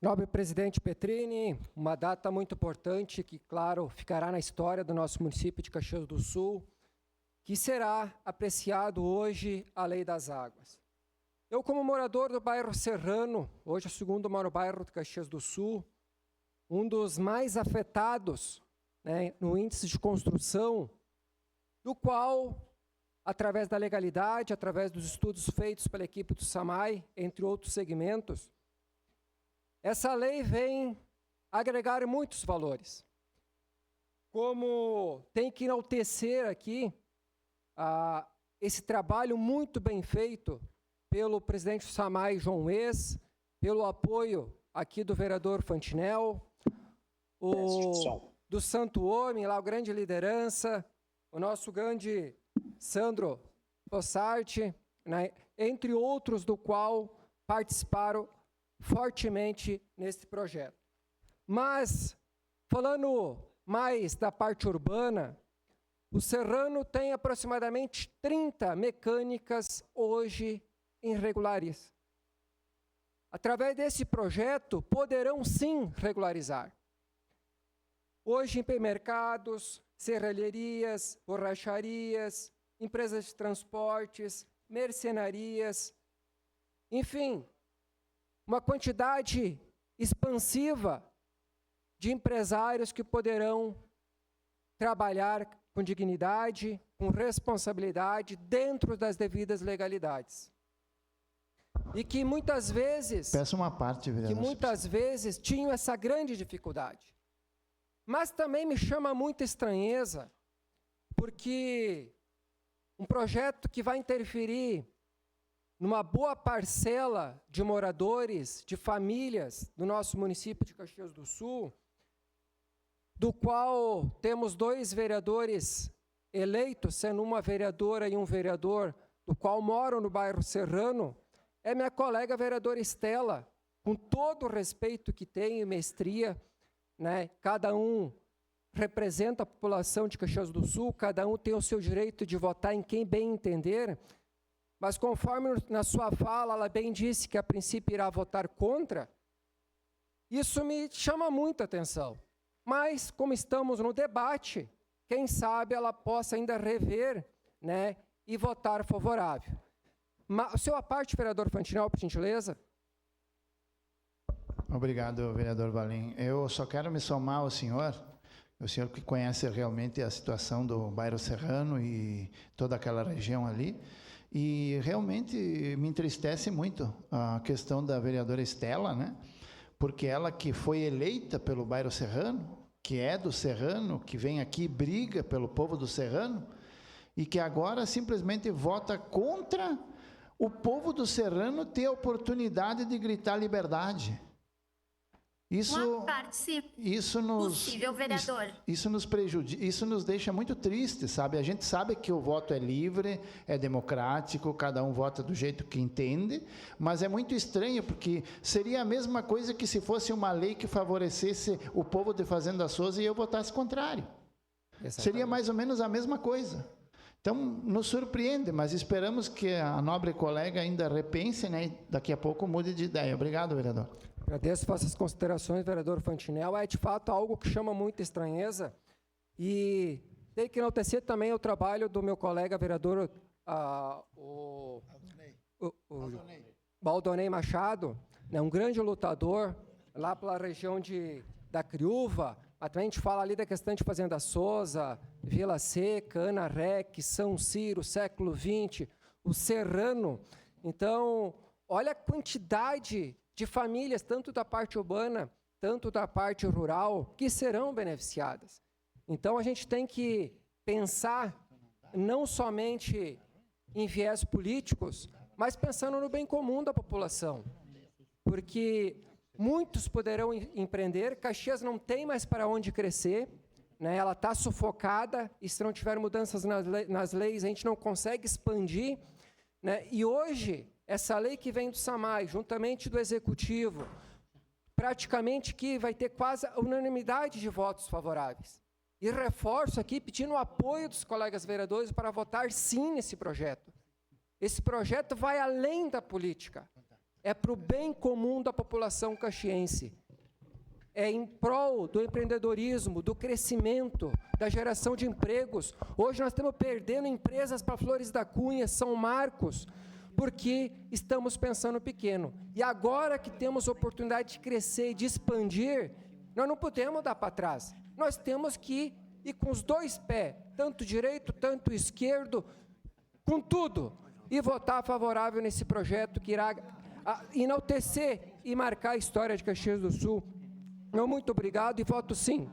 Nobre presidente Petrini, uma data muito importante que, claro, ficará na história do nosso município de Caxias do Sul, que será apreciado hoje a Lei das Águas. Eu, como morador do bairro Serrano, hoje é o segundo maior bairro de Caxias do Sul, um dos mais afetados, no índice de construção, do qual, através da legalidade, através dos estudos feitos pela equipe do SAMAI, entre outros segmentos, essa lei vem agregar muitos valores. Como tem que enaltecer aqui esse trabalho muito bem feito pelo presidente do SAMAI, João Wes, pelo apoio aqui do vereador Fantinel, do Santo Homem, lá, o grande liderança, o nosso grande Sandro Bossart, entre outros do qual participaram fortemente nesse projeto. Mas, falando mais da parte urbana, o Serrano tem aproximadamente 30 mecânicas hoje irregulares. Através desse projeto, poderão sim regularizar. Hoje, em hipermercados, serralherias, borracharias, empresas de transportes, mercearias, enfim, uma quantidade expansiva de empresários que poderão trabalhar com dignidade, com responsabilidade, dentro das devidas legalidades. E que muitas vezes... Peço uma parte, vereador. Que muitas vezes tinham essa grande dificuldade. Mas também me chama muita estranheza, porque um projeto que vai interferir numa boa parcela de moradores, de famílias do nosso município de Caxias do Sul, do qual temos 2 vereadores eleitos, sendo uma vereadora e um vereador, do qual moram no bairro Serrano, é minha colega vereadora Estela, com todo o respeito que tem e mestria, cada um representa a população de Caxias do Sul, cada um tem o seu direito de votar em quem bem entender, mas conforme na sua fala ela bem disse que a princípio irá votar contra, isso me chama muita atenção. Mas, como estamos no debate, quem sabe ela possa ainda rever, e votar favorável. A sua parte, vereador Fantinel, por gentileza. Obrigado, vereador Valim. Eu só quero me somar ao senhor, o senhor que conhece realmente a situação do bairro Serrano e toda aquela região ali, e realmente me entristece muito a questão da vereadora Estela, porque ela que foi eleita pelo bairro Serrano, que é do Serrano, que vem aqui e briga pelo povo do Serrano, e que agora simplesmente vota contra o povo do Serrano ter a oportunidade de gritar liberdade. Isso nos prejudica, isso nos deixa muito tristes, sabe? A gente sabe que o voto é livre, é democrático, cada um vota do jeito que entende, mas é muito estranho, porque seria a mesma coisa que se fosse uma lei que favorecesse o povo de Fazenda Souza e eu votasse contrário. Exatamente. Seria mais ou menos a mesma coisa. Então, nos surpreende, mas esperamos que a nobre colega ainda repense, e daqui a pouco mude de ideia. Obrigado, vereador. Agradeço vossas considerações, vereador Fantinel. É, de fato, algo que chama muita estranheza. E tem que enaltecer também o trabalho do meu colega vereador, o Baldonei Machado, um grande lutador, lá pela região da Criúva. Mas também a gente fala ali da questão de Fazenda Souza, Vila Seca, Ana Rec, São Ciro, Século XX, o Serrano. Então, olha a quantidade de famílias, tanto da parte urbana, tanto da parte rural, que serão beneficiadas. Então, a gente tem que pensar não somente em viés políticos, mas pensando no bem comum da população. Porque muitos poderão empreender, Caxias não tem mais para onde crescer, ela está sufocada, e se não tiver mudanças nas leis, a gente não consegue expandir. E hoje, essa lei que vem do SAMAI, juntamente do Executivo, praticamente que vai ter quase a unanimidade de votos favoráveis. E reforço aqui pedindo o apoio dos colegas vereadores para votar sim nesse projeto. Esse projeto vai além da política. é para o bem comum da população caxiense. É em prol do empreendedorismo, do crescimento, da geração de empregos. Hoje nós estamos perdendo empresas para Flores da Cunha, São Marcos, porque estamos pensando pequeno. E agora que temos oportunidade de crescer e de expandir, nós não podemos dar para trás. Nós temos que ir com os dois pés, tanto direito, tanto esquerdo, com tudo, e votar favorável nesse projeto que irá enaltecer e marcar a história de Caxias do Sul. Muito obrigado e voto sim.